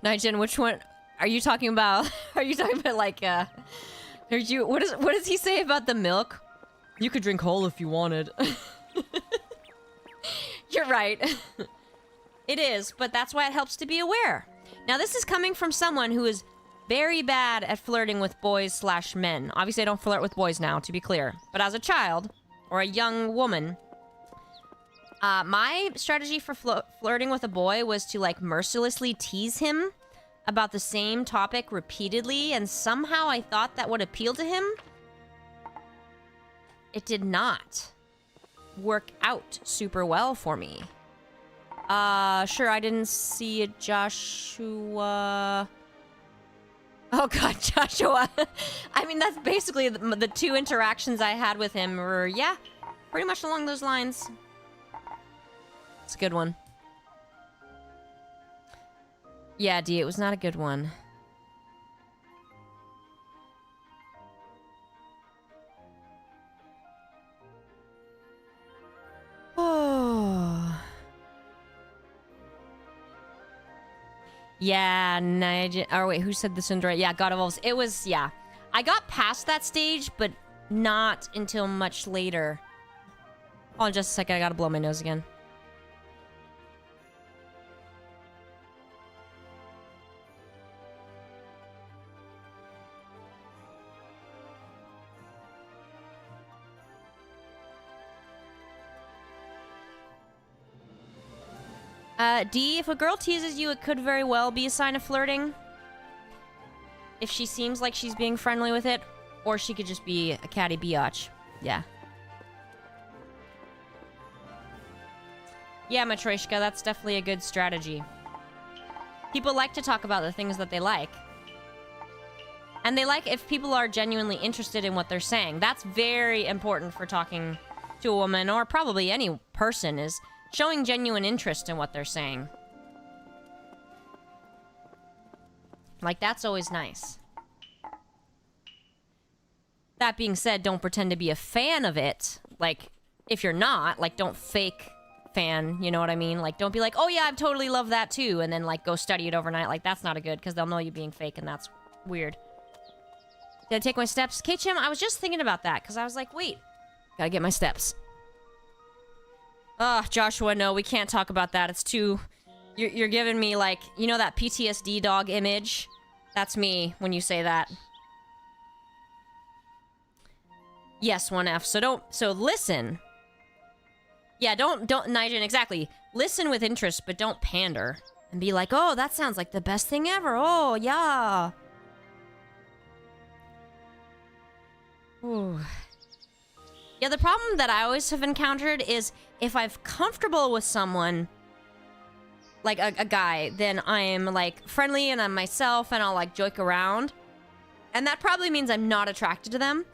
Nigel, which one are you talking about? Are you talking about like what does he say about the milk? You could drink whole if you wanted. You're right. It is, but that's why it helps to be aware. Now this is coming from someone who is very bad at flirting with boys/men. Obviously I don't flirt with boys now, to be clear. But as a child, or a young woman, my strategy for flirting with a boy was to, like, mercilessly tease him about the same topic repeatedly, and somehow I thought that would appeal to him. It did not work out super well for me. Sure, I didn't see it, Joshua. Oh god, Joshua. I mean, that's basically the two interactions I had with him were, yeah, pretty much along those lines. It's a good one. Yeah, D, it was not a good one. Oh. Yeah, Nigel. Oh, wait, who said the Sundra? Yeah, God of Wolves. It was, yeah. I got past that stage, but not until much later. Hold on just a second, I gotta blow my nose again. D, if a girl teases you, it could very well be a sign of flirting. If she seems like she's being friendly with it, or she could just be a catty biatch. Yeah. Yeah, Matryoshka, that's definitely a good strategy. People like to talk about the things that they like. And they like if people are genuinely interested in what they're saying. That's very important for talking to a woman, or probably any person, is showing genuine interest in what they're saying. Like, that's always nice. That being said, don't pretend to be a fan of it. Like, if you're not, like, don't fake fan, you know what I mean? Like, don't be like, oh yeah, I totally love that too, and then, like, go study it overnight. Like, that's not a good, because they'll know you being fake, and that's weird. Did I take my steps? K-Chim, I was just thinking about that, because I was like, wait, gotta get my steps. Ugh, Joshua, no, we can't talk about that. It's too... You're giving me, like, you know that PTSD dog image? That's me when you say that. Yes, 1F. So listen. Yeah, don't, Nigel, exactly. Listen with interest, but don't pander. And be like, oh, that sounds like the best thing ever. Oh, yeah. Ooh. Yeah, the problem that I always have encountered is if I'm comfortable with someone, like a guy, then I'm, like, friendly and I'm myself and I'll, like, joke around. And that probably means I'm not attracted to them.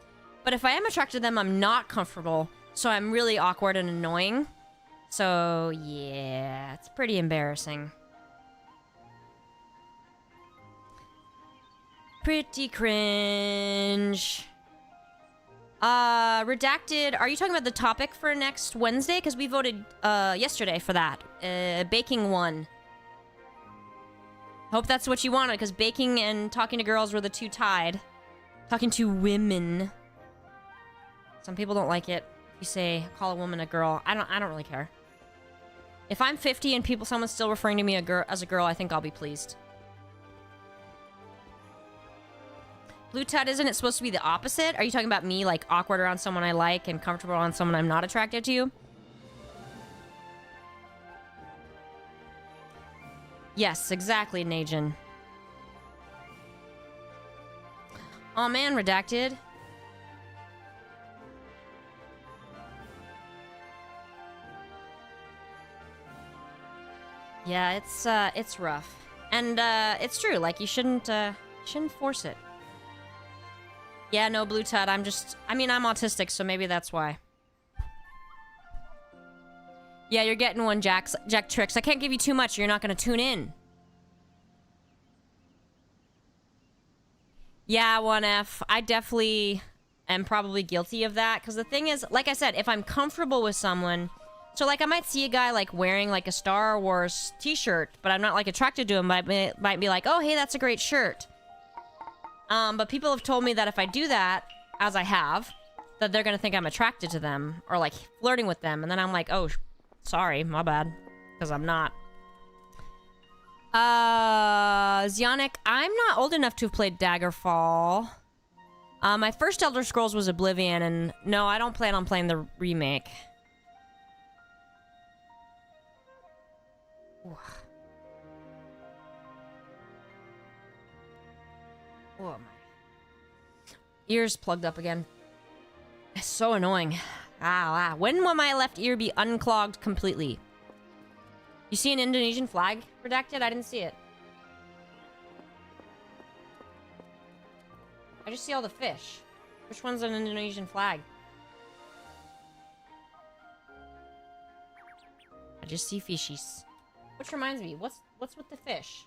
But if I am attracted to them, I'm not comfortable. So I'm really awkward and annoying. So, yeah, it's pretty embarrassing. Pretty cringe. Redacted, are you talking about the topic for next Wednesday? Because we voted, yesterday for that. Baking won. Hope that's what you wanted, because baking and talking to girls were the two tied. Talking to women. Some people don't like it. You say, call a woman a girl. I don't really care. If I'm 50 and someone's still referring to me as a girl, I think I'll be pleased. Blue Tut, isn't it supposed to be the opposite? Are you talking about me, like, awkward around someone I like and comfortable around someone I'm not attracted to? Yes, exactly, Najin. Aw, man, Redacted. Yeah, it's rough. And, it's true, like, you shouldn't force it. Yeah, no, Blue Tut, I'm autistic, so maybe that's why. Yeah, you're getting one, Jack Tricks. I can't give you too much, you're not gonna tune in. Yeah, 1F. I definitely am probably guilty of that, because the thing is, like I said, if I'm comfortable with someone... So, like, I might see a guy, like, wearing, like, a Star Wars t-shirt, but I'm not, like, attracted to him, but I might be like, oh, hey, that's a great shirt. But people have told me that if I do that, as I have, that they're gonna think I'm attracted to them, or, like, flirting with them, and then I'm like, oh, sorry, my bad, because I'm not. Zionic, I'm not old enough to have played Daggerfall. My first Elder Scrolls was Oblivion, and no, I don't plan on playing the remake. Oh, my ears plugged up again. It's so annoying. Ah. When will my left ear be unclogged completely? You see an Indonesian flag redacted? I didn't see it. I just see all the fish. Which one's an Indonesian flag? I just see fishies. Which reminds me, what's with the fish?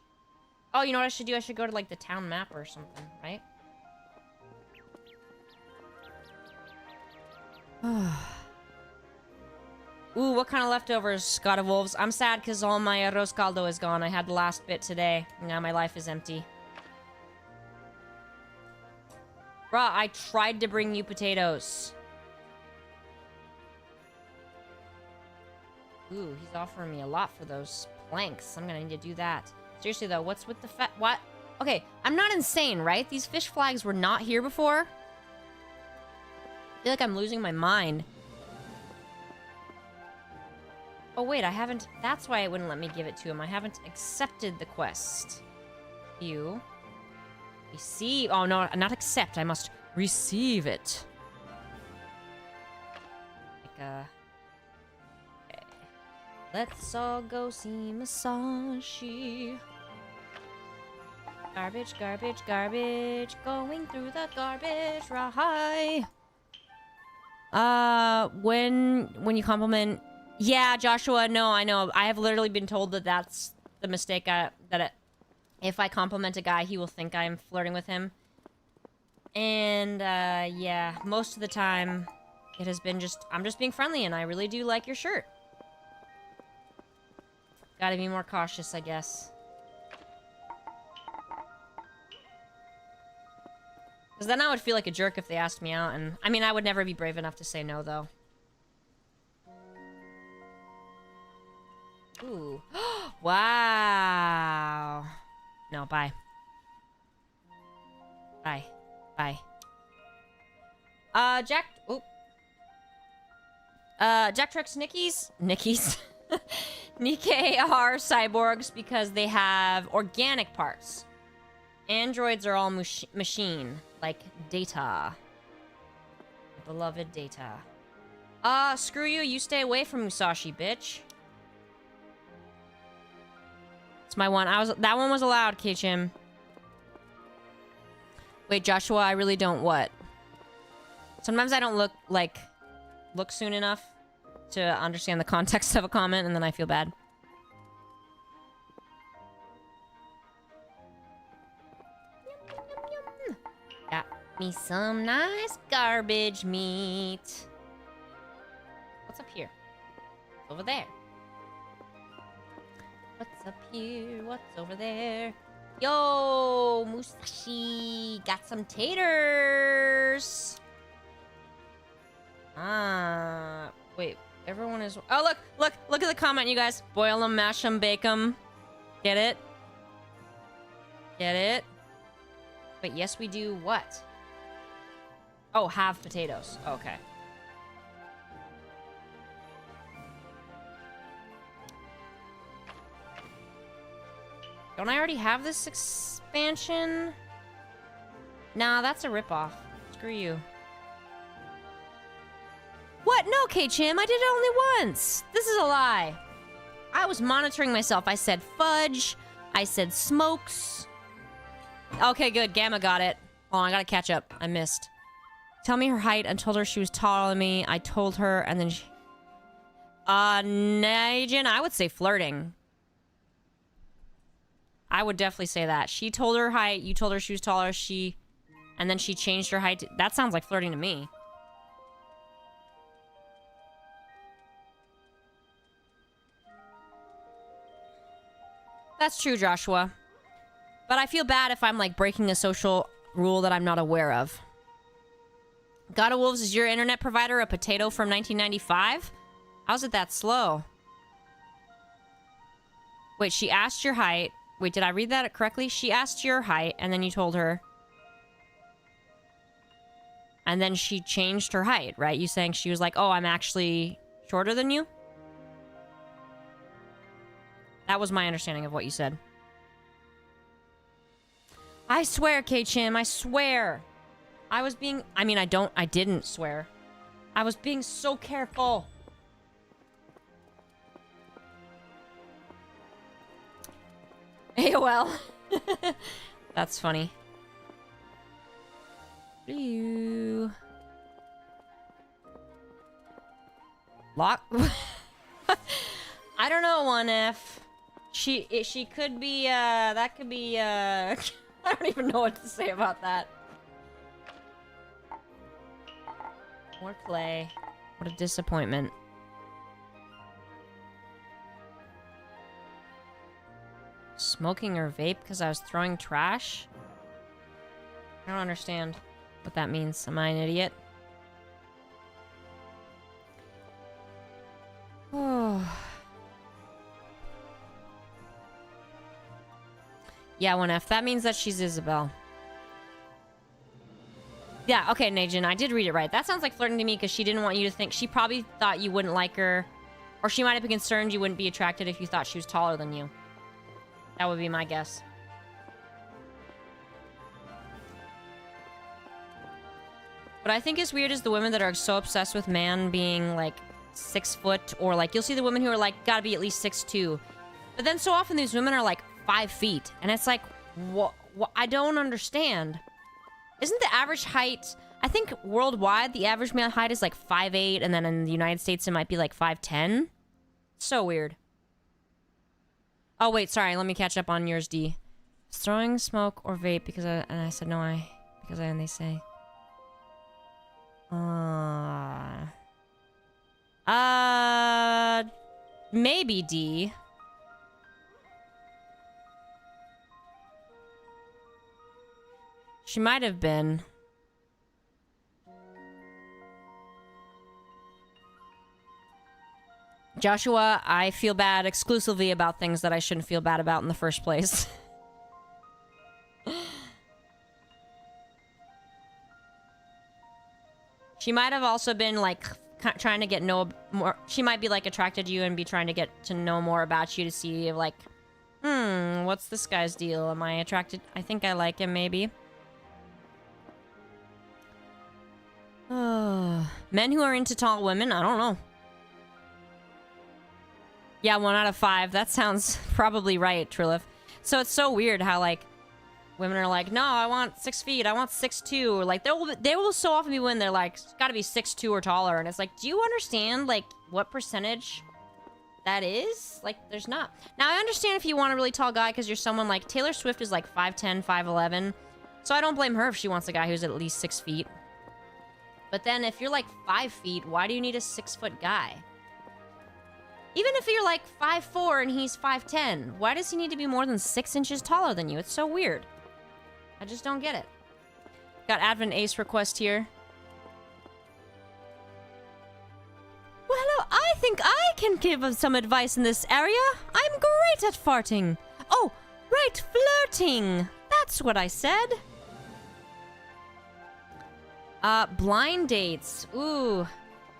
Oh, you know what I should do? I should go to, like, the town map or something, right? Ooh, what kind of leftovers, God of Wolves? I'm sad because all my arroz caldo is gone. I had the last bit today. Now my life is empty. Bruh, I tried to bring you potatoes. Ooh, he's offering me a lot for those planks. I'm gonna need to do that. Seriously, though, what's with the what? Okay, I'm not insane, right? These fish flags were not here before. I feel like I'm losing my mind. Oh, wait, I haven't... That's why it wouldn't let me give it to him. I haven't accepted the quest. You. Receive... Oh, no, not accept. I must receive it. Like, okay. Let's all go see Masashi. Garbage, garbage, garbage. Going through the garbage. Rahai. When you compliment... Yeah, Joshua, no, I know. I have literally been told that that's the mistake, if I compliment a guy, he will think I'm flirting with him. And, yeah, most of the time, it has been I'm just being friendly, and I really do like your shirt. Gotta be more cautious, I guess. Because then I would feel like a jerk if they asked me out, and... I mean, I would never be brave enough to say no, though. Ooh. Wow. No, bye. Bye. Bye. Jack... Oop. Jack Trex Nickies? Nikkei are cyborgs because they have organic parts. Androids are all machine. Like Data. Beloved Data. Screw you. You stay away from Musashi, bitch. It's my one. That one was allowed, Kichim. Wait, Joshua, I really don't what? Sometimes I don't look soon enough to understand the context of a comment, and then I feel bad. Got me some nice garbage meat. What's up here? Over there. What's up here? What's over there? Yo, Musashi, got some taters. Wait, everyone is... Oh, look at the comment, you guys. Boil them, mash them, bake them. Get it? Get it? Wait, yes, we do what? Oh, have potatoes. Okay. Don't I already have this expansion? Nah, that's a ripoff. Screw you. What? No, K-Chim, I did it only once. This is a lie. I was monitoring myself. I said fudge. I said smokes. Okay, good. Gamma got it. Oh, I gotta catch up. I missed. Tell me her height and told her she was taller than me. I told her and then she... Najin, I would say flirting. I would definitely say that. She told her height, you told her she was taller, and then she changed her height. That sounds like flirting to me. That's true, Joshua. But I feel bad if I'm, like, breaking a social rule that I'm not aware of. God of Wolves, is your internet provider a potato from 1995? How's it that slow? Wait, she asked your height. Wait, did I read that correctly? She asked your height, and then you told her. And then she changed her height, right? You saying she was like, oh, I'm actually shorter than you? That was my understanding of what you said. I swear, K-Chim, I swear. I was being... I mean, I didn't swear. I was being so careful. AOL. That's funny. You lock. I don't know, 1F. She could be that could be I don't even know what to say about that. More clay. What a disappointment. Smoking or vape because I was throwing trash? I don't understand what that means. Am I an idiot? Oh. Yeah, 1F. That means that she's Isabel. Yeah, okay, Najin. I did read it right. That sounds like flirting to me because she didn't want you to think... She probably thought you wouldn't like her. Or she might have been concerned you wouldn't be attracted if you thought she was taller than you. That would be my guess. What I think is weird is the women that are so obsessed with man being, like, 6 foot. Or, like, you'll see the women who are, like, gotta be at least 6'2". But then so often these women are, like, 5 feet. And it's like, what? I don't understand. Isn't the average height... I think worldwide, the average male height is, like, 5'8". And then in the United States, it might be, like, 5'10". So weird. Oh, wait, sorry. Let me catch up on yours, D. Throwing smoke or vape because I said no, and they say. Maybe D. She might have been. Joshua, I feel bad exclusively about things that I shouldn't feel bad about in the first place. She might have also been, like, trying to get more... She might be, like, attracted to you and be trying to get to know more about you to see, like... what's this guy's deal? Am I attracted? I think I like him, maybe. Men who are into tall women? I don't know. Yeah, 1 out of 5. That sounds probably right, Trilith. So it's so weird how, like... Women are like, no, I want 6 feet. I want 6'2". Or like, they will so often be when they're like, it's gotta be 6'2" or taller. And it's like, do you understand, like, what percentage that is? Like, there's not. Now, I understand if you want a really tall guy because you're someone like Taylor Swift is like 5'10", 5'11". So I don't blame her if she wants a guy who's at least 6 feet. But then if you're like 5 feet, why do you need a 6-foot guy? Even if you're like 5'4" and he's 5'10", why does he need to be more than 6 inches taller than you? It's so weird. I just don't get it. Got Advent Ace request here. Well, hello, I think I can give some advice in this area. I'm great at farting. Oh, right, flirting. That's what I said. Blind dates. Ooh.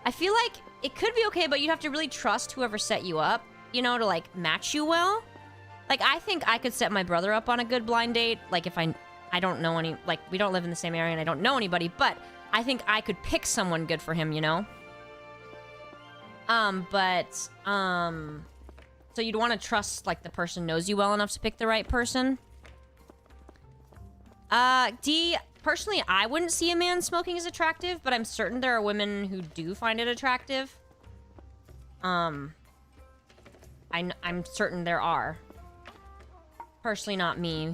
I feel like it could be okay, but you'd have to really trust whoever set you up, you know, to, like, match you well. Like, I think I could set my brother up on a good blind date. Like, if I don't know any... Like, we don't live in the same area and I don't know anybody, but I think I could pick someone good for him, you know? So you'd want to trust, like, the person knows you well enough to pick the right person. D... Personally, I wouldn't see a man smoking as attractive, but I'm certain there are women who do find it attractive. I'm certain there are. Personally, not me.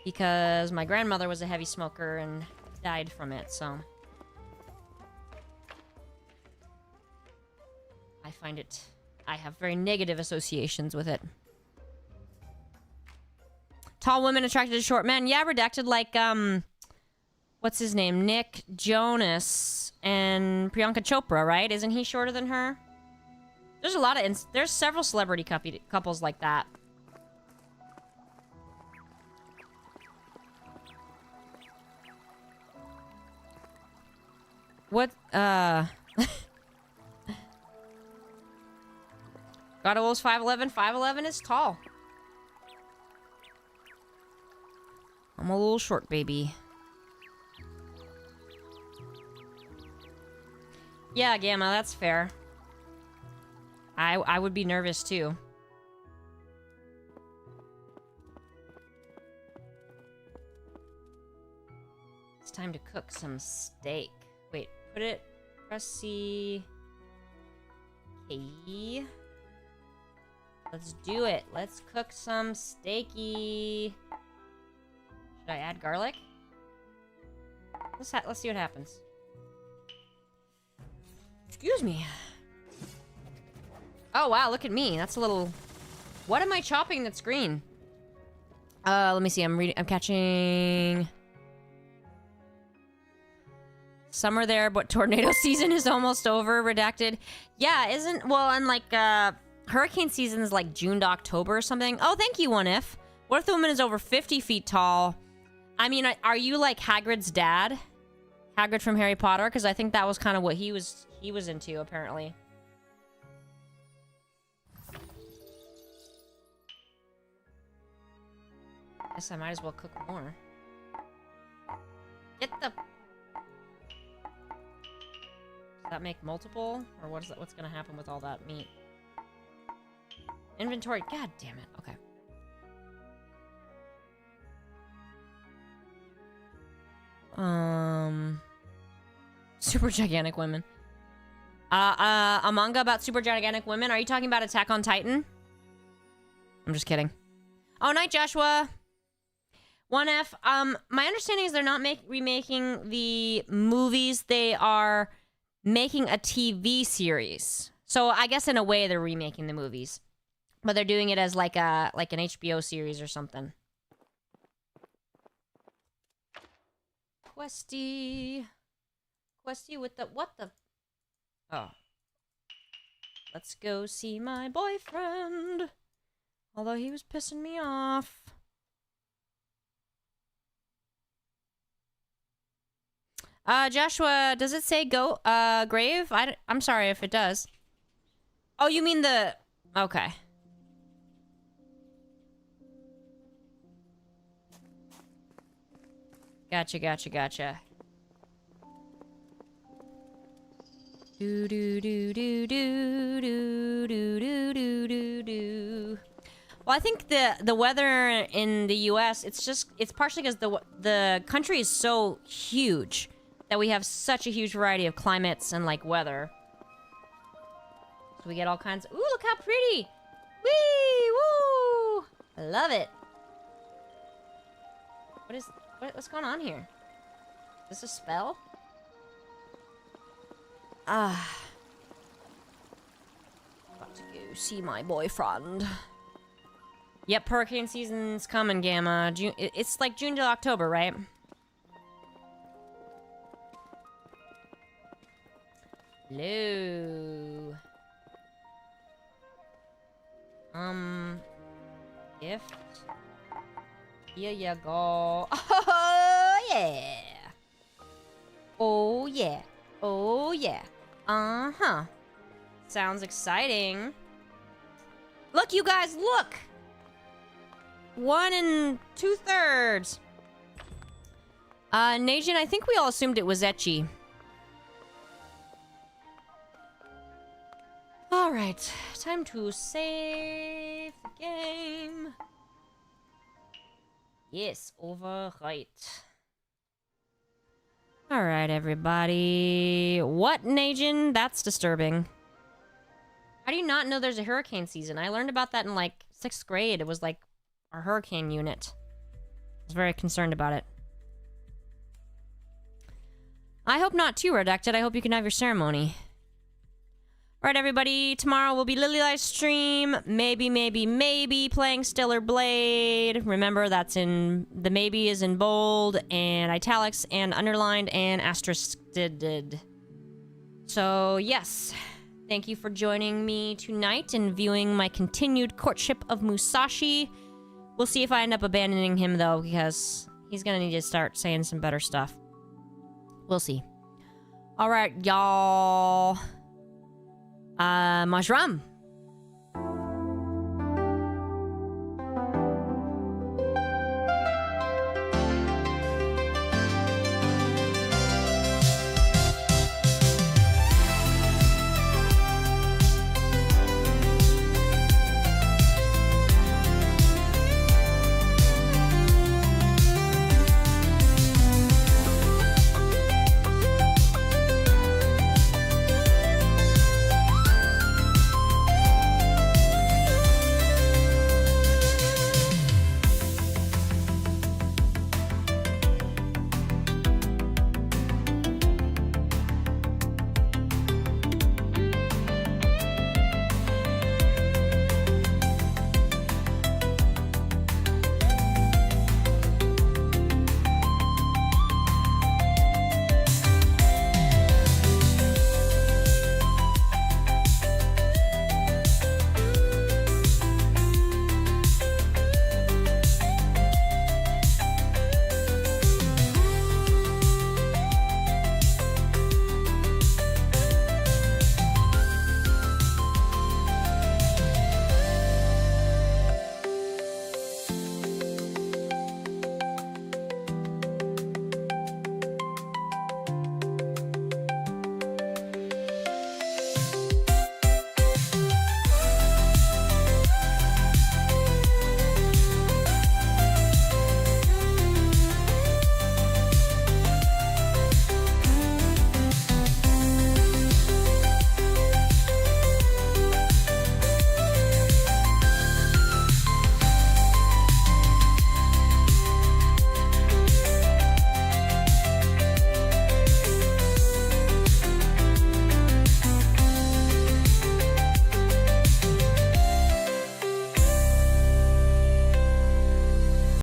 Because my grandmother was a heavy smoker and died from it, so... I find it... I have very negative associations with it. Tall women attracted to short men. Yeah, redacted like, what's his name? Nick Jonas and Priyanka Chopra, right? Isn't he shorter than her? There's a lot of... There's several celebrity couples like that. What, God of Wolves 5'11". 5'11" is tall. I'm a little short, baby. Yeah, Gamma, that's fair. I would be nervous, too. It's time to cook some steak. Wait, put it... Press C... Okay. Let's do it. Let's cook some steaky. Should I add garlic? Let's see what happens. Excuse me. Oh, wow, look at me. That's a little... What am I chopping that's green? Let me see. I'm catching... Summer there, but tornado season is almost over. Redacted. Yeah, isn't... Well, and like, hurricane season is like June to October or something. Oh, thank you, One If. What if the woman is over 50 feet tall? I mean, are you like Hagrid's dad? Hagrid from Harry Potter? Because I think that was kind of what he was into, apparently. Guess I might as well cook more. Get the... Does that make multiple? Or what is that? What's gonna happen with all that meat? Inventory. God damn it. Okay. Super gigantic women. A manga about super gigantic women. Are you talking about Attack on Titan? I'm just kidding. Oh, night, Joshua. 1F. My understanding is they're not remaking the movies. They are making a TV series. So I guess in a way they're remaking the movies, but they're doing it as like an HBO series or something. Questy with the what the? Oh, let's go see my boyfriend. Although he was pissing me off. Joshua, does it say go, grave? I'm sorry if it does. Oh, you mean the... Okay. Gotcha. Do. Well, Well, I think the weather in the U.S. it's partially because the country is so huge that we have such a huge variety of climates and like weather. So we get all kinds of... Ooh, look how pretty! Whee! Woo! I love it. What's going on here? Is this a spell? Ah. Got to go see my boyfriend. Yep, hurricane season's coming, Gamma. It's like June to October, right? Hello. Gift. Here you go. Oh, yeah. Oh, yeah. Oh, yeah. Uh-huh. Sounds exciting. Look, you guys, look! 1 2/3. Najin, I think we all assumed it was Etchy. Alright, time to save the game. Yes, overwrite. Alright, everybody. What, Najin? That's disturbing. How do you not know there's a hurricane season? I learned about that in, like, 6th grade. It was, like, our hurricane unit. I was very concerned about it. I hope not too, Redacted. I hope you can have your ceremony. Alright, everybody. Tomorrow will be Lily live stream. Maybe playing Stellar Blade. Remember, that's in... The maybe is in bold, and italics, and underlined, and asterisk. So, yes. Thank you for joining me tonight and viewing my continued courtship of Musashi. We'll see if I end up abandoning him, though, because he's gonna need to start saying some better stuff. We'll see. Alright, y'all. Majram.